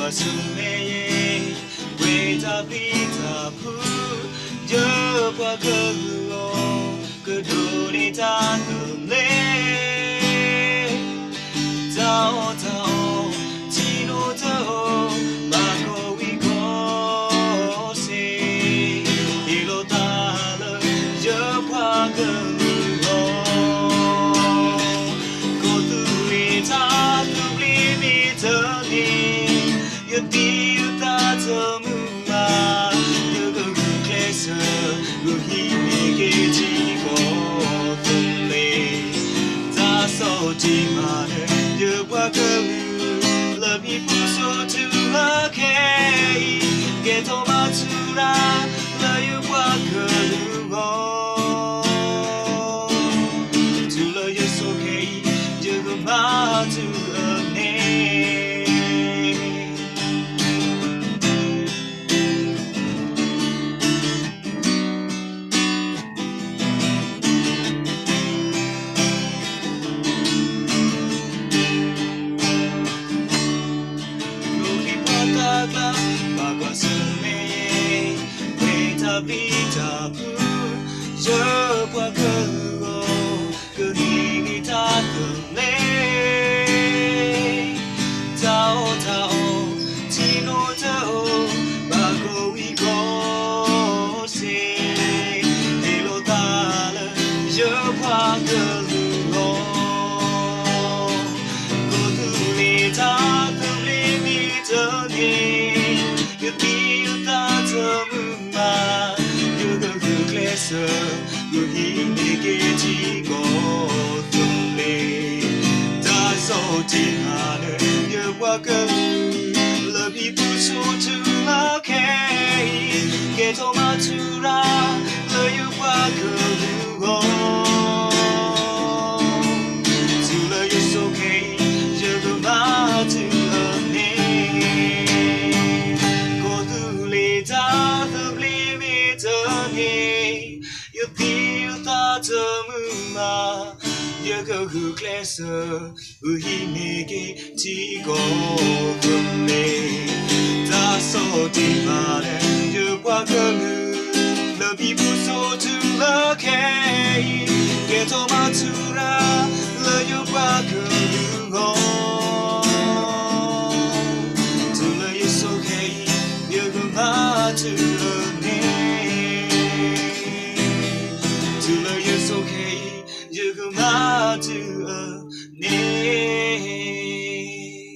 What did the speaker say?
qua sông mê quê ta bi ta phu nhớ qua cơn lũ cứ đổ đi ta từng lê tao tao chỉ nô tao mà cô vi có gì đi lô ta lơ nhớ qua cơn lũ cô tu đi ta tu đi mi thơ đi yêu đi yêu ta thơ mưu mà yêu gần kề sơ yêu hi mi kề chỉ có từng lệ ta so chỉ mà yêu qua cơn lỡ bị phụ số tu lỡ kề kề thâu mà tu ra lỡ yêu qua cơn ngõ tu lỡ yêu số kề yêu gần mà tu ở nè mà qua sông mê quê ta bi ta phu nhớ qua cơn lũ cứ nghĩ ta từng lê tao tao chỉ nô tao mà cô ý có gì để lô ta lơ nhớ qua cơn lũ cô tu li ta tu li mi thơ đi yêu đi yêu ta thơ mưu mà yêu gần kề sơ yêu hi mi kề chỉ có từng lệ ta so chỉ mà yêu qua cơn lỡ bị phụ số tu lỡ kề thâu mà tu ra lỡ yêu qua cơn lũ tu lỡ yêu số kề yêu gần mà tu ta từng li mi thơ nghe yêu đi yêu ta thơ mưu mà yêu cơ hư kề sơ ư hi mi kề chỉ có từng lệ ta so đi mà yêu qua cơn lỡ bị phụ số tu lỡ kề thâu mà tu ra lỡ yêu qua cơn ngõ tu lỡ yêu số kề yêu gần mà tu